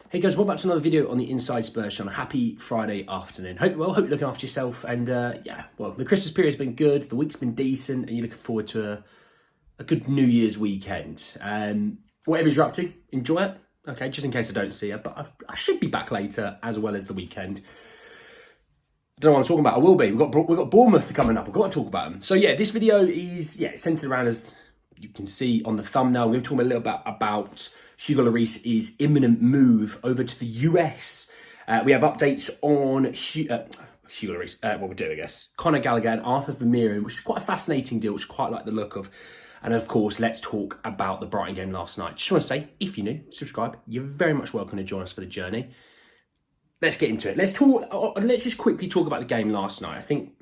Hey guys, welcome back to another video on the Inside Spurs channel. Happy Friday afternoon. Hope you're looking after yourself, and the Christmas period's been good, the week's been decent, and you're looking forward to a good New Year's weekend. Whatever you're up to, enjoy it. Okay, just in case I don't see you, but I should be back later as well as the weekend. I don't know what I'm talking about. I will be. We've got Bournemouth coming up. I've got to talk about them. So yeah, this video is centered around, as you can see on the thumbnail, we're going to talk a little bit about Hugo Lloris' imminent move over to the US. We have updates on Hugo Lloris, what we do, I guess. Conor Gallagher and Arthur Vermeeren, which is quite a fascinating deal, which I quite like the look of. And of course, let's talk about the Brighton game last night. Just want to say, if you're new, subscribe. You're very much welcome to join us for the journey. Let's get into it. Let's just quickly talk about the game last night. I think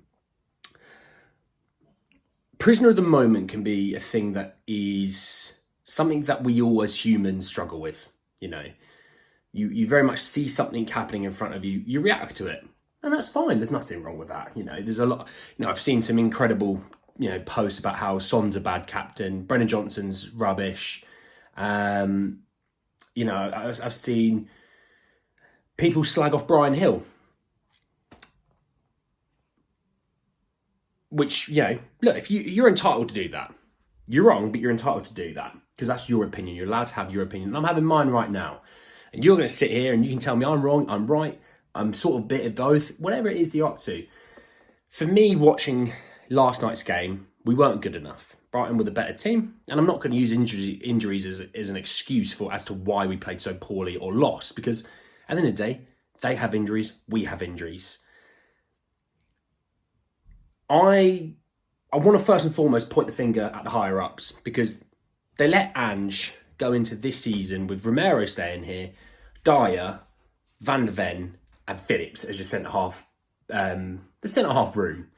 prisoner of the moment can be a thing that is something that we all as humans struggle with. You know, you very much see something happening in front of you, you react to it, and that's fine. There's nothing wrong with that. You know, there's a lot. You know, I've seen some incredible posts about how Son's a bad captain, Brennan Johnson's rubbish. I've seen people slag off Brian Hill, which, look, if you're entitled to do that. You're wrong, but you're entitled to do that because that's your opinion. You're allowed to have your opinion. And I'm having mine right now. And you're going to sit here and you can tell me I'm wrong, I'm right, I'm sort of bit of both, whatever it is you're up to. For me, watching last night's game, we weren't good enough. Brighton were the better team, and I'm not going to use injuries as an excuse as to why we played so poorly or lost, because at the end of the day, they have injuries, we have injuries. I want to first and foremost point the finger at the higher-ups, because they let Ange go into this season with Romero staying here, Dyer, Van de Ven, and Phillips as your centre-half, the centre-half room.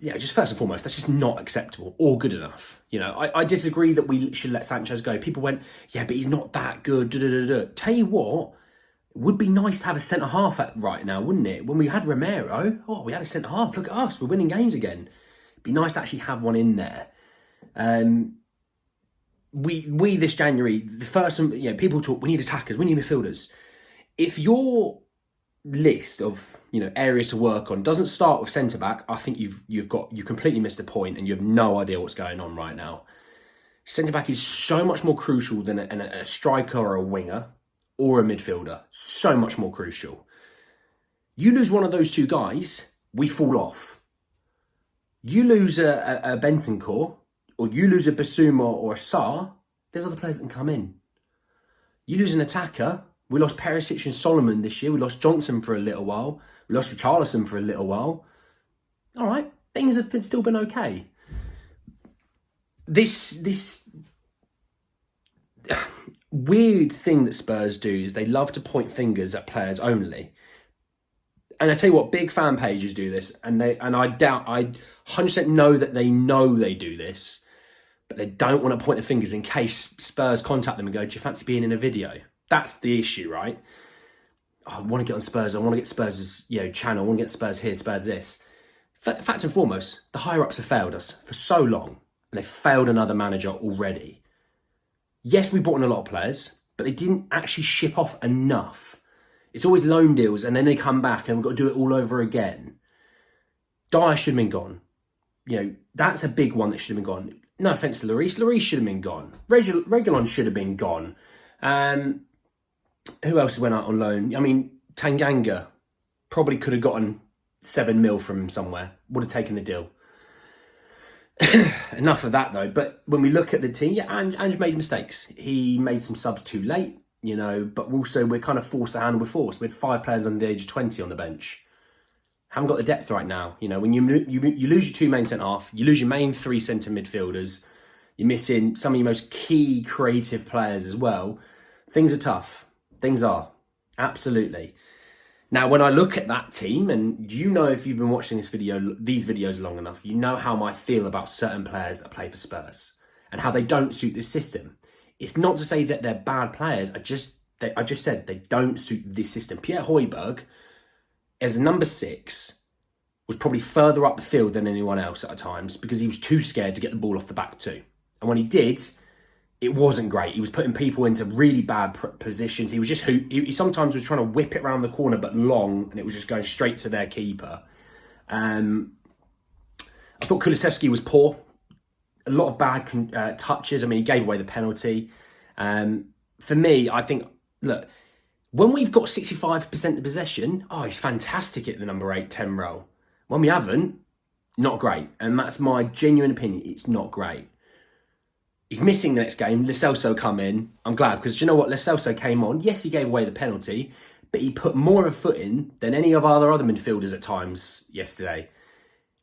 Just first and foremost, that's just not acceptable or good enough. I disagree that we should let Sanchez go. People went, but he's not that good. Tell you what, it would be nice to have a centre-half right now, wouldn't it? When we had Romero, we had a centre-half. Look at us, we're winning games again. It'd be nice to actually have one in there. We this January, the first, people talk, we need attackers, we need midfielders. If your list of areas to work on doesn't start with centre back, I think you completely missed the point and you have no idea what's going on right now. Centre back is so much more crucial than a striker or a winger or a midfielder. So much more crucial. You lose one of those two guys, we fall off. You lose a Bentancur, or you lose a Basuma or a Sarr, there's other players that can come in. You lose an attacker. We lost Perisic and Solomon this year. We lost Johnson for a little while. We lost Richarlison for a little while. All right, things have still been okay. This weird thing that Spurs do is they love to point fingers at players only. And I tell you what, big fan pages do this, and I 100% know that they do this, but they don't want to point the fingers in case Spurs contact them and go, do you fancy being in a video? That's the issue, right? I want to get on Spurs. I want to get Spurs' channel. I want to get Spurs here, Spurs this. Fact and foremost, the higher-ups have failed us for so long, and they've failed another manager already. Yes, we brought in a lot of players, but they didn't actually ship off enough. It's always loan deals, and then they come back, and we've got to do it all over again. Dyer should have been gone. That's a big one that should have been gone. No offence to Lloris. Lloris should have been gone. Reguilon should have been gone. Who else went out on loan? I mean, Tanganga probably could have gotten 7 mil from somewhere. Would have taken the deal. Enough of that, though. But when we look at the team, Ange made mistakes. He made some subs too late, but also we're kind of forced to handle with force. We had 5 players under the age of 20 on the bench. Haven't got the depth right now. When you lose your 2 main centre-half, you lose your main 3 centre midfielders, you're missing some of your most key creative players as well. Things are tough. Things are. Absolutely. Now, when I look at that team, and if you've been watching these videos long enough, you know how I feel about certain players that play for Spurs and how they don't suit this system. It's not to say that they're bad players. I just said they don't suit this system. Pierre Højbjerg, as a number 6, was probably further up the field than anyone else at times because he was too scared to get the ball off the back too. And when he did, it wasn't great. He was putting people into really bad positions. He was just he sometimes was trying to whip it around the corner, but long, and it was just going straight to their keeper. I thought Kulusevski was poor. A lot of bad touches. I mean, he gave away the penalty. For me, I think, look, when we've got 65% of possession, he's fantastic at the number 8, 10 role. When we haven't, not great. And that's my genuine opinion. It's not great. He's missing the next game. Lo Celso come in. I'm glad, because do you know what? Lo Celso came on. Yes, he gave away the penalty, but he put more of a foot in than any of our other midfielders at times yesterday.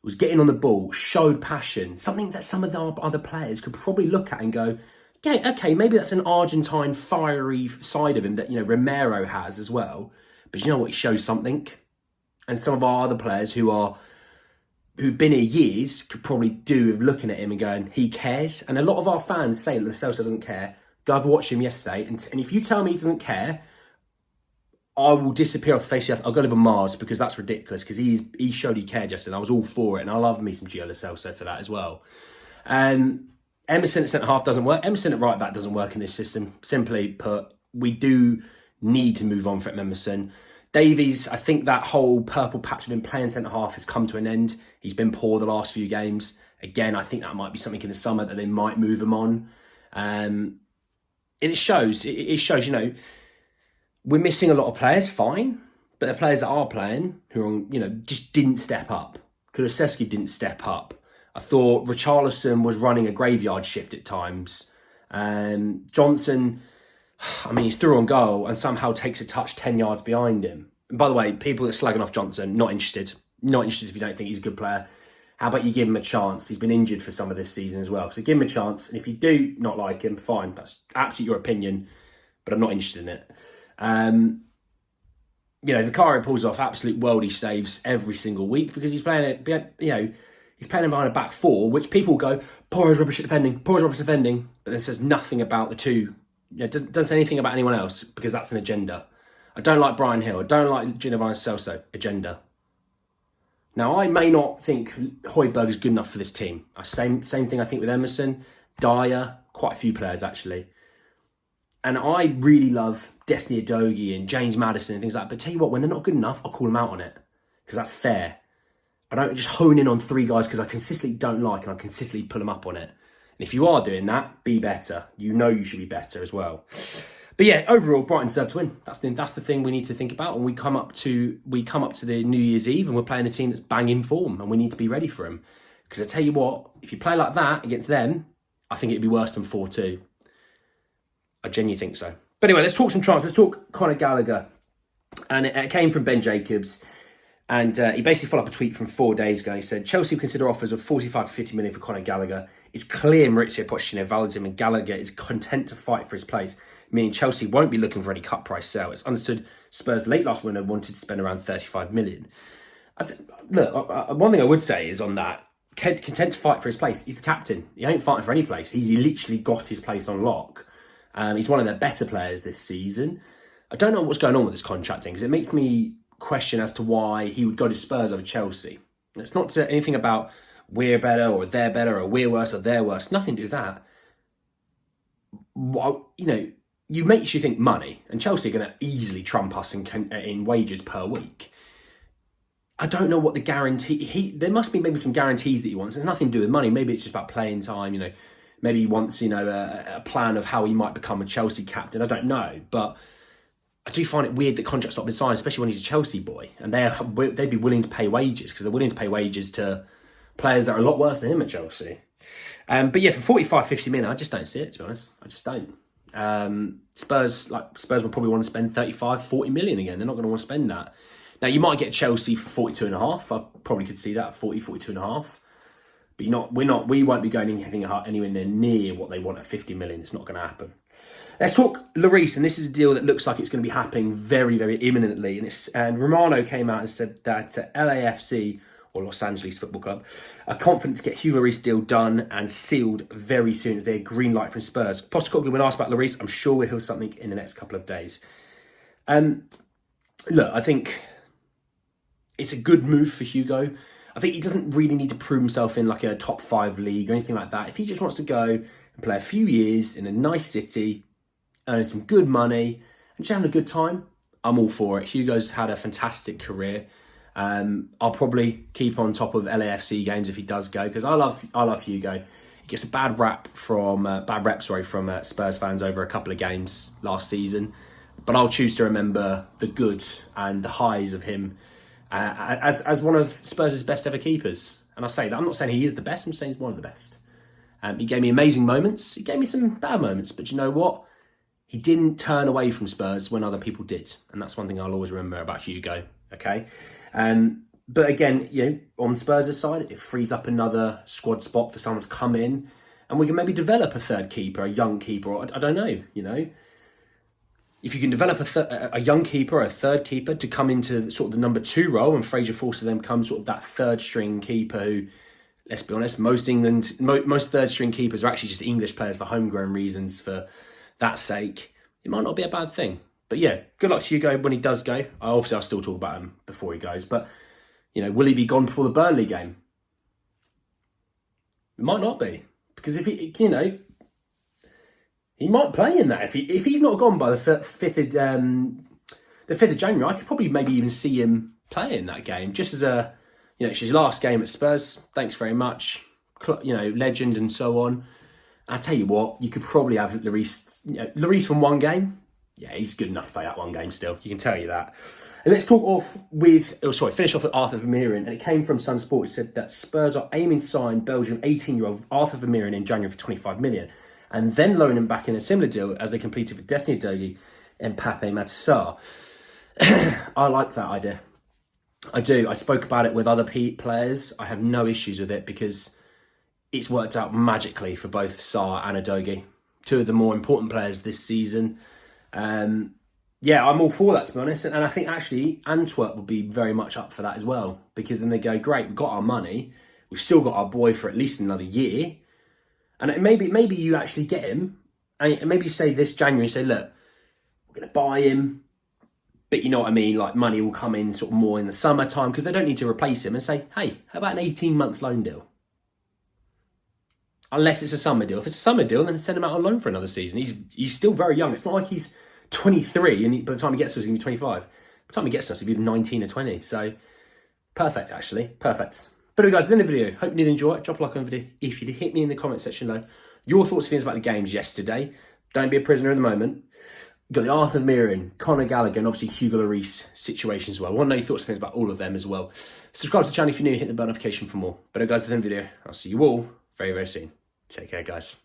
Was getting on the ball, showed passion, something that some of the other players could probably look at and go, yeah, okay, maybe that's an Argentine fiery side of him that, Romero has as well. But you know what? He shows something. And some of our other players who've been here years could probably do with looking at him and going, he cares. And a lot of our fans say Lo Celso doesn't care. Go have watched him yesterday. And if you tell me he doesn't care, I will disappear off the face of the earth. I'll go live on Mars, because that's ridiculous, because he showed he cared yesterday. I was all for it, and I love me some Gio Lo Celso for that as well. Emerson at centre-half doesn't work. Emerson at right-back doesn't work in this system. Simply put, we do need to move on from Emerson. Davies, I think that whole purple patch of him playing centre-half has come to an end. He's been poor the last few games. Again, I think that might be something in the summer that they might move him on. And it shows, we're missing a lot of players, fine. But the players that are playing, who are on, just didn't step up. Kulusevski didn't step up. I thought Richarlison was running a graveyard shift at times. Johnson, he's through on goal and somehow takes a touch 10 yards behind him. And by the way, people that are slagging off Johnson, not interested. Not interested if you don't think he's a good player. How about you give him a chance? He's been injured for some of this season as well. So give him a chance. And if you do not like him, fine. That's absolutely your opinion. But I'm not interested in it. Vicario pulls off absolute worldy saves every single week because he's playing it, he's playing him behind a back four, which people go, poor as rubbish at defending, but then says nothing about the two, doesn't say anything about anyone else, because that's an agenda. I don't like Brian Hill, I don't like Giovanni Celso, agenda. Now, I may not think Højbjerg is good enough for this team. Same thing I think with Emerson, Dyer, quite a few players actually. And I really love Destiny Udogie and James Maddison and things like that. But tell you what, when they're not good enough, I'll call them out on it. Because that's fair. I don't just hone in on 3 guys because I consistently don't like, and I consistently pull them up on it. And if you are doing that, be better. You should be better as well. But yeah, overall, Brighton deserve to win. That's the thing we need to think about. And we come up to the New Year's Eve and we're playing a team that's banging form, and we need to be ready for them. Because I tell you what, if you play like that against them, I think it'd be worse than 4-2. I genuinely think so. But anyway, let's talk some transfers. Let's talk Conor Gallagher. And it came from Ben Jacobs. And he basically followed up a tweet from 4 days ago. He said, Chelsea consider offers of 45 to 50 million for Conor Gallagher. It's clear Maurizio Pochettino values him, and Gallagher is content to fight for his place, meaning Chelsea won't be looking for any cut price sale. It's understood Spurs late last winter wanted to spend around 35 million. One thing I would say is on that, content to fight for his place. He's the captain. He ain't fighting for any place. He's literally got his place on lock. He's one of their better players this season. I don't know what's going on with this contract thing, because it makes me question as to why he would go to Spurs over Chelsea. And it's not anything about we're better or they're better or we're worse or they're worse. Nothing to do with that. Well, you makes you think money, and Chelsea are going to easily trump us in wages per week. I don't know what the guarantee... There must be maybe some guarantees that he wants. There's nothing to do with money. Maybe it's just about playing time, Maybe he wants, a plan of how he might become a Chelsea captain. I don't know. But I do find it weird that contract's not been signed, especially when he's a Chelsea boy. And they'd be willing to pay wages, because they're willing to pay wages to players that are a lot worse than him at Chelsea. But yeah, for 45, 50 million, I just don't see it, to be honest. I just don't. Spurs will probably want to spend 35, 40 million again. They're not going to want to spend that. Now, you might get Chelsea for 42 and a half. I probably could see that, 40, 42 and a half. But we won't be going anywhere near what they want at 50 million. It's not going to happen. Let's talk Lloris, and this is a deal that looks like it's going to be happening very, very imminently. And Romano came out and said that LAFC, or Los Angeles Football Club, are confident to get Hugh Lloris deal done and sealed very soon as they get green light from Spurs. Postecoglou, when asked about Lloris, I'm sure we'll hear something in the next couple of days. Look, I think it's a good move for Hugo. I think he doesn't really need to prove himself in like a top 5 league or anything like that. If he just wants to go, and play a few years in a nice city, earning some good money, and just having a good time, I'm all for it. Hugo's had a fantastic career. I'll probably keep on top of LAFC games if he does go, because I love Hugo. He gets a bad rep from Spurs fans over a couple of games last season, but I'll choose to remember the good and the highs of him as one of Spurs' best ever keepers. And I say that, I'm not saying he is the best, I'm saying he's one of the best. He gave me amazing moments, he gave me some bad moments, but you know what? He didn't turn away from Spurs when other people did. And that's one thing I'll always remember about Hugo, okay? But again, on Spurs' side, it frees up another squad spot for someone to come in, and we can maybe develop a third keeper, a young keeper, or I don't know, If you can develop a young keeper, a third keeper to come into sort of the number 2 role, and Fraser Forster then comes sort of that third string keeper who, let's be honest, most third string keepers are actually just English players for homegrown reasons. For that sake, it might not be a bad thing. But yeah, good luck to Hugo when he does go. I'll still talk about him before he goes. But, will he be gone before the Burnley game? It might not be. Because if he might play in that. If he's not gone by the 5th of January, I could probably maybe even see him play in that game. Just as it's his last game at Spurs. Thanks very much. Legend and so on. I tell you what, you could probably have Lloris from one game. Yeah, he's good enough to play that one game still. You can tell you that. And let's finish off with Arthur Vermeeren. And it came from Sun Sport. It said that Spurs are aiming to sign Belgium 18-year-old Arthur Vermeeren in January for 25 million. And then loan him back in a similar deal as they completed for Destiny Udogie and Pape Matar. I like that idea. I do. I spoke about it with other players. I have no issues with it because it's worked out magically for both Sarr and Udogie. 2 of the more important players this season. I'm all for that, to be honest. And I think actually Antwerp will be very much up for that as well. Because then they go, great, we've got our money. We've still got our boy for at least another year. And maybe you actually get him. And maybe you say this January, say, look, we're going to buy him. But you know what I mean? Like money will come in sort of more in the summertime because they don't need to replace him. And say, hey, how about an 18-month loan deal? Unless it's a summer deal. If it's a summer deal, then send him out on loan for another season. He's still very young. It's not like he's 23 and by the time he gets to us, he's going to be 25. By the time he gets to us, he'll be 19 or 20. So, perfect, actually. Perfect. But anyway, guys, at the end of the video, hope you did enjoy it. Drop a like on the video. If you did, hit me in the comment section below. Your thoughts and feelings about the games yesterday. Don't be a prisoner in the moment. You've got the Arthur Vermeeren, Conor Gallagher, and obviously Hugo Lloris situation as well. I want to know your thoughts and feelings about all of them as well. Subscribe to the channel if you're new. Hit the bell notification for more. But anyway, guys, at the end of the video, I'll see you all very, very soon. Take care, guys.